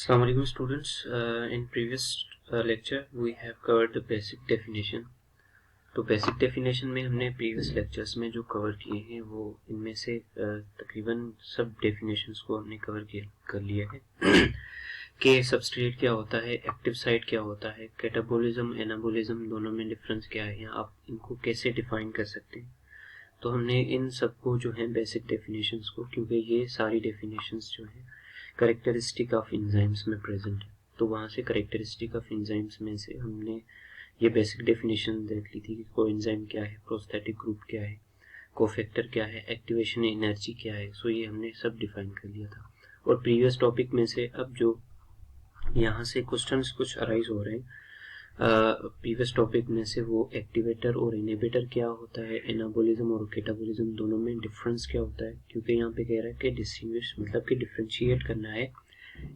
Assalamu alaikum students. In previous lecture we have covered the basic definition. तो basic definition में हमने previous lectures में जो cover किए हैं वो इनमें से तकरीबन सब डेफिनेशंस को हमने कवर कर लिया है कि सबस्ट्रेट क्या होता है, एक्टिव साइट क्या होता है, कैटाबोलिज्म एनाबोलिज्म दोनों में डिफरेंस क्या है, या आप इनको कैसे डिफाइन कर सकते हैं। तो हमने इन सबको जो है बेसिक डेफिनेशंस को, क्योंकि ये सारी डेफिनेशंस जो है करेक्टरिस्टिक ऑफ एंजाइम्स में प्रेजेंट है, तो वहाँ से करेक्टरिस्टिक ऑफ एंजाइम्स में से हमने ये बेसिक डेफिनेशन देख ली थी कि कोएंजाइम क्या है, प्रोस्थेटिक ग्रुप क्या है, कोफैक्टर क्या है, एक्टिवेशन एनर्जी क्या है। सो ये हमने सब डिफाइन कर लिया था। और प्रीवियस टॉपिक में से अब जो यहाँ से क्वेश्चंस कुछ अराइज हो रहे हैं प्रीवियस टॉपिक में से, वो एक्टिवेटर और इनहिबिटर क्या होता है, एनाबोलिज्म और कैटाबोलिज्म दोनों में डिफरेंस क्या होता है, क्योंकि यहाँ पे कह रहा है कि डिस्टिंग्विश मतलब कि डिफरेंशिएट करना है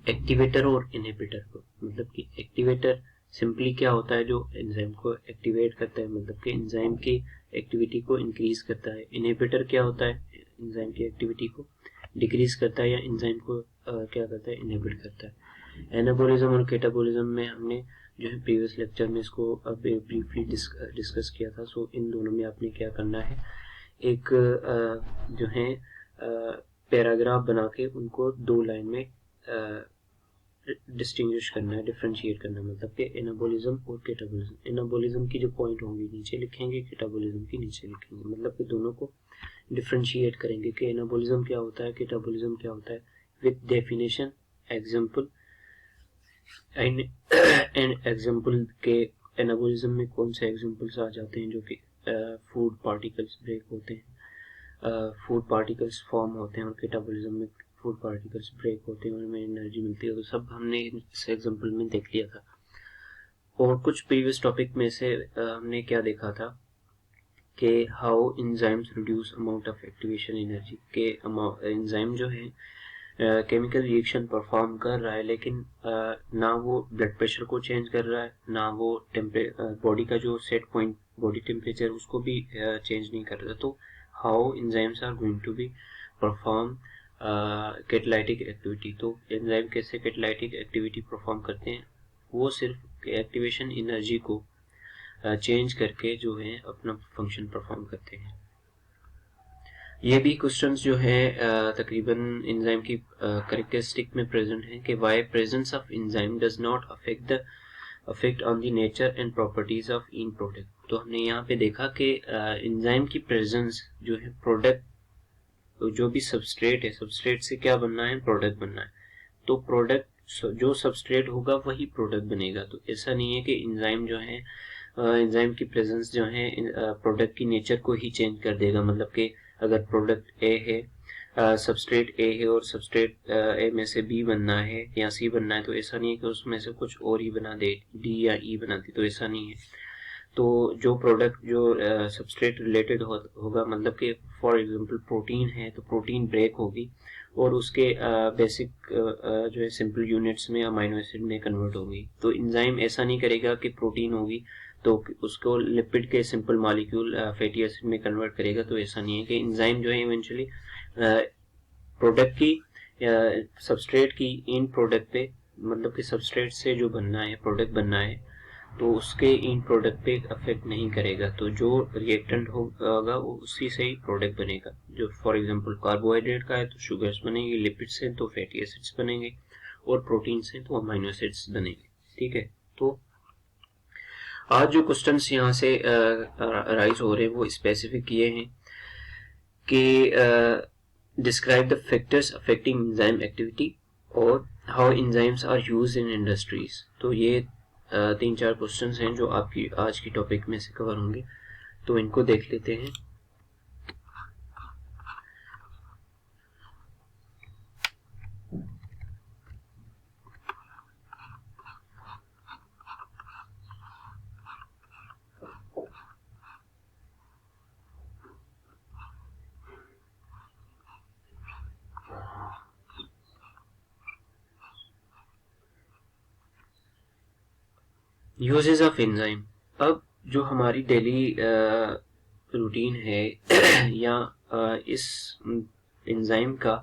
एक्टिवेटर और इनहिबिटर को। मतलब कि एक्टिवेटर सिंपली क्या होता है, जो एंजाइम को एक्टिवेट करता है, मतलब कि एंजाइम की एक्टिविटी को इंक्रीज करता है। इनहिबिटर क्या होता है, एंजाइम की एक्टिविटी को डिक्रीज करता है या एंजाइम को क्या करता है, इनहिबिट करता है। एनाबोलिज्म और कैटाबोलिज्म में हमने जो है प्रीवियस लेक्चर में इसको ब्रीफली डिस्कस किया था। सो इन दोनों में आपने क्या करना है, एक जो है पैराग्राफ बना के उनको दो लाइन में डिस्टिंग्विश करना है, डिफरेंशिएट करना है। मतलब कि एनाबोलिज्म और कैटाबोलिज्म, एनाबोलिज्म की जो पॉइंट होंगे नीचे लिखेंगे, कैटाबोलिज्म की नीचे लिखेंगे। मतलब कि दोनों को डिफरेंशिएट करेंगे कि एनाबोलिज्म क्या होता है, कैटाबोलिज्म क्या होता है, with definition, example and example के एनाबोलिज्म में कौन से एग्जाम्पल्स आ जाते हैं, जो कि फूड पार्टिकल्स ब्रेक होते हैं, फूड पार्टिकल्स फॉर्म होते हैं, और कैटाबोलिज्म में फूड पार्टिकल्स ब्रेक होते हैं और हमें एनर्जी मिलती है। तो सब हमने इस एग्जाम्पल में देख लिया था। और कुछ प्रीवियस टॉपिक में से हमने क्या देखा था कि how enzymes reduce amount of activation energy, के एंजाइम जो है केमिकल रिएक्शन परफॉर्म कर रहा है, लेकिन ना वो ब्लड प्रेशर को चेंज कर रहा है, ना वो बॉडी का जो सेट पॉइंट बॉडी टेम्परेचर उसको भी चेंज नहीं कर रहा। तो how enzymes are going to be perform catalytic activity. तो एंजाइम कैसे कैटालाइटिक एक्टिविटी परफॉर्म करते हैं, वो सिर्फ एक्टिवेशन एनर्जी को चेंज करके जो है अपना फंक्शन परफॉर्म करते हैं। ये भी क्वेश्चंस जो है तकरीबन एंजाइम की करेक्टरिस्टिक में प्रेजेंट है कि why presence of enzyme does not affect on the nature and properties of in product. तो हमने यहाँ पे देखा कि एंजाइम की प्रेजेंस जो है प्रोडक्ट, जो भी सबस्ट्रेट है, सबस्ट्रेट से क्या बनना है, प्रोडक्ट बनना है। तो प्रोडक्ट जो सबस्ट्रेट होगा वही प्रोडक्ट बनेगा। तो ऐसा नहीं है कि एंजाइम जो है एंजाइम की प्रेजेंस जो है प्रोडक्ट की नेचर को ही चेंज कर देगा। मतलब कि अगर प्रोडक्ट ए है, सबस्ट्रेट ए है और सबस्ट्रेट ए में से बी बनना है या सी बनना है, तो ऐसा नहीं है कि उसमें से कुछ और ही बना दे, डी या ई बना दे, तो ऐसा नहीं है। तो जो प्रोडक्ट जो सबस्ट्रेट रिलेटेड होगा, मतलब कि फॉर एग्जांपल प्रोटीन है, तो प्रोटीन ब्रेक होगी और उसके बेसिक जो है सिंपल यूनिट्स में अमाइनो एसिड में कन्वर्ट होगी। तो एंजाइम ऐसा नहीं करेगा कि प्रोटीन होगी तो उसको लिपिड के सिंपल मॉलिक्यूल फैटी एसिड में कन्वर्ट करेगा। तो ऐसा नहीं है कि एंजाइम जो है इवेंचुअली प्रोडक्ट की सबस्ट्रेट की इन प्रोडक्ट पे, मतलब कि सबस्ट्रेट से जो बनना है, प्रोडक्ट बनना है, तो उसके इन प्रोडक्ट पे अफेक्ट नहीं करेगा। तो जो रिएक्टेंट होगा वो उसी से ही प्रोडक्ट बनेगा। जो फॉर एग्जांपल कार्बोहाइड्रेट का है तो शुगर्स बनेंगे, लिपिड्स हैं तो फैटी एसिड्स बनेंगे, और प्रोटीन हैं तो अमाइनो एसिड्स बनेंगे। ठीक है। तो आज जो क्वेश्चंस यहाँ से राइज हो रहे हैं वो स्पेसिफिक ये हैं कि describe the factors affecting enzyme activity और how enzymes are used in industries. तो ये 3-4 क्वेश्चंस हैं जो आपकी आज की टॉपिक में से कवर होंगे। तो इनको देख लेते हैं। Uses of enzyme. अब जो हमारी डेली रूटीन है या इस एंजाइम का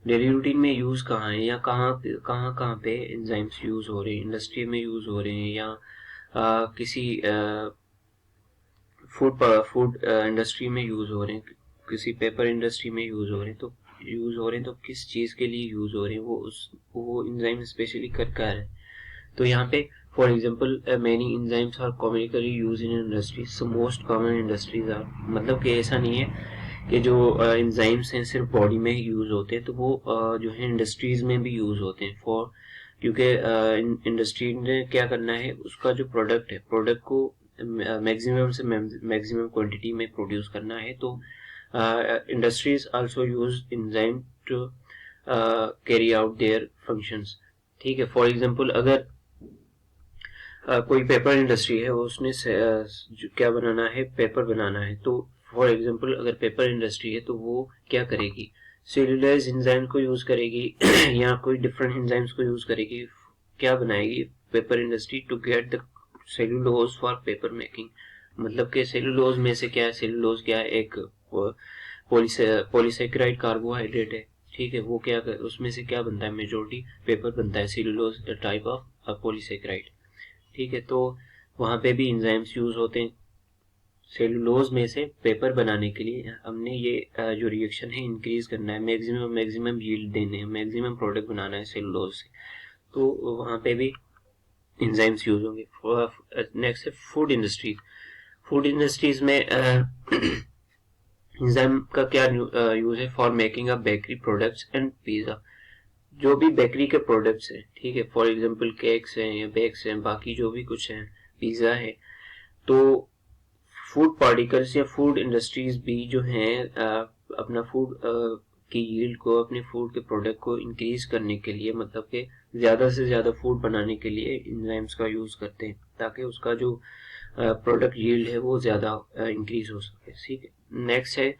डेली रूटीन में यूज़ कहाँ है, या कहाँ पे एंजाइम्स यूज़ हो रहे हैं, इंडस्ट्री में यूज़ हो रहे हैं, या किसी फूड इंडस्ट्री में यूज़ हो रहे हैं, किसी पेपर इंडस्ट्री में यूज़ हो रहे हैं, तो किस चीज़ के लिए यूज़ हो रहे हैं, वो एंजाइम स्पेशली कर क्या रहे हैं। तो यहाँ पे for example many enzymes are commonly use in industries, so most common industries are, मतलब कि ऐसा नहीं है कि जो एंजाइम्स हैं सिर्फ बॉडी में ही यूज होते हैं, तो वो जो है इंडस्ट्रीज में भी यूज होते हैं फॉर, क्योंकि इंडस्ट्री ने क्या करना है, उसका जो प्रोडक्ट को मैक्सिमम से मैक्सिमम क्वांटिटी में प्रोड्यूस करना है। तो industries also use enzyme to carry out their functions. ठीक है, फॉर एग्जांपल अगर कोई पेपर इंडस्ट्री है, उसने क्या बनाना है, पेपर बनाना है, तो फॉर एग्जांपल अगर पेपर इंडस्ट्री है तो वो क्या करेगी, सेल्यूलोज एंजाइम को यूज करेगी या कोई डिफरेंट एंजाइम्स को यूज करेगी। क्या बनाएगी paper industry, to get the cellulose for paper making. मतलब कि सेल्यूलोज में से क्या है, सेल्यूलोज क्या है, एक पॉलीसेकेराइड कार्बोहाइड्रेट है। ठीक है, वो क्या उसमें से क्या बनता है, मेजोरिटी पेपर बनता है, सेल्यूलोज टाइप ऑफ पॉलीसेकेराइड। ठीक है, तो वहां पे भी एंजाइम्स यूज होते हैं सेलुलोज में से पेपर बनाने के लिए। हमने ये जो रिएक्शन है इंक्रीज करना है, मैक्सिमम यील्ड देने हैं, मैक्सिमम प्रोडक्ट बनाना है सेलुलोज से, तो वहां पे भी एंजाइम्स यूज होंगे। नेक्स्ट है फूड इंडस्ट्रीज में एंजाइम का क्या यूज है, for making a bakery products and pizza. जो भी बेकरी के प्रोडक्ट्स हैं, ठीक है, फॉर एग्जांपल केक्स हैं या बेक्स हैं, बाकी जो भी कुछ है, पिज्जा है, तो फूड पार्टिकल्स या फूड इंडस्ट्रीज भी जो हैं अपना फूड की यील्ड को, अपने फूड के प्रोडक्ट को इंक्रीज करने के लिए, मतलब कि ज्यादा से ज्यादा फूड बनाने के लिए एंजाइम्स का यूज करते हैं, ताकि उसका जो प्रोडक्ट यील्ड है वो ज्यादा इंक्रीज हो सके। ठीक है, नेक्स्ट है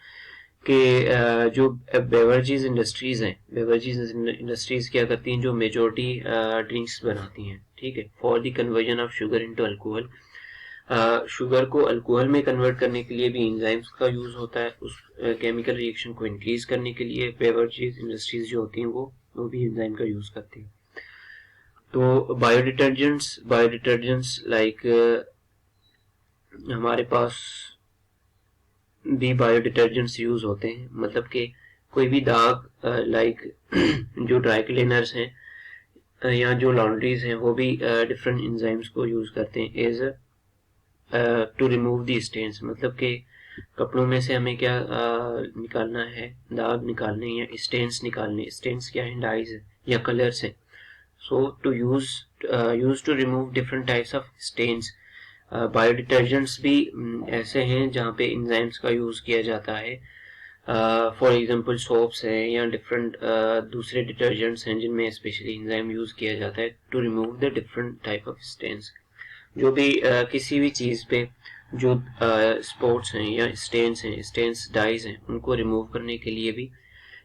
कि जो बेवरेजेस इंडस्ट्रीज हैं, बेवरेजेस इंडस्ट्रीज क्या करती हैं, जो मेजोरिटी ड्रिंक्स बनाती हैं, ठीक है, for the conversion of sugar into alcohol. Sugar को अल्कोहल में कन्वर्ट करने के लिए भी एंजाइम्स का यूज होता है, उस केमिकल रिएक्शन को इंक्रीज करने के लिए बेवरेजेस इंडस्ट्रीज जो होती हैं वो भी एंजाइम का यूज करती हैं। तो बायोडिटर्जेंट्स लाइक हमारे पास भी बायोडिटर्जेंट्स यूज होते हैं, मतलब कि कोई भी दाग लाइक जो ड्राई क्लीनर्स हैं या जो लॉन्ड्रीज हैं, वो भी डिफरेंट एंजाइम्स को यूज करते हैं as to remove the stains. मतलब कि कपड़ों में से हमें क्या निकालना है, दाग निकालने या स्टेन्स निकालने। स्टेन्स क्या है, डाइज है या कलर्स है। So to use to remove different types of stains. Biodetergents भी ऐसे हैं जहाँ पे एंजाइम्स का यूज किया जाता है। फॉर एग्जांपल सोप्स हैं या डिफरेंट दूसरे डिटर्जेंट्स हैं जिनमें स्पेशली एंजाइम यूज किया जाता है to remove the different type of stains. जो भी किसी भी चीज पे जो स्पॉट्स हैं या स्टेन्स डाइज हैं, उनको रिमूव करने के लिए भी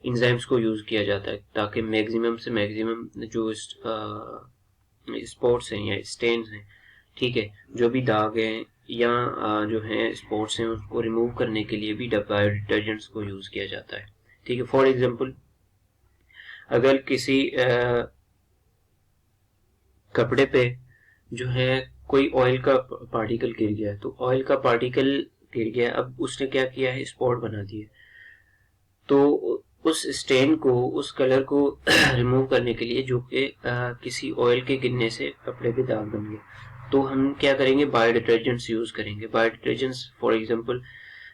एंजाइम्स को यूज किया जाता है, ताकि मैक्सिमम से मैक्सिमम जो स्पॉट्स हैं या स्टेन्स हैं, ठीक है, जो भी दाग हैं या जो है स्पॉट्स हैं, उसको रिमूव करने के लिए भी बायो डिटर्जेंट्स को यूज किया जाता है। ठीक है, फॉर एग्जांपल अगर किसी कपड़े पे जो है कोई ऑयल का पार्टिकल गिर गया है, तो ऑयल का पार्टिकल गिर गया, अब उसने क्या किया है, स्पॉट बना दिए, तो उस स्टेन को, उस कलर को रिमूव करने के लिए, जो कि किसी ऑयल के गिरने से कपड़े पे दाग बन गए, तो हम क्या करेंगे, बायो डिटर्जेंट्स यूज करेंगे। Bio detergents for example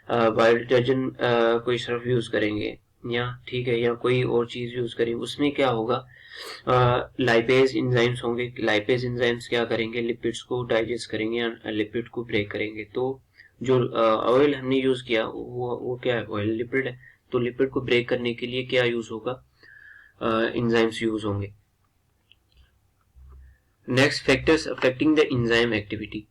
bio detergent कोई सर्फ यूज करेंगे या ठीक है, या कोई और चीज यूज करेंगे, उसमें क्या होगा, लाइपेज एंजाइम्स होंगे। लाइपेज एंजाइम्स क्या करेंगे, लिपिड्स को डाइजेस्ट करेंगे या लिपिड को ब्रेक करेंगे। तो जो ऑयल हमने यूज किया वो क्या है, ऑयल लिपिड है, तो लिपिड को ब्रेक करने के लिए क्या यूज होगा, एंजाइम्स यूज होंगे। Next, factors affecting the enzyme activity.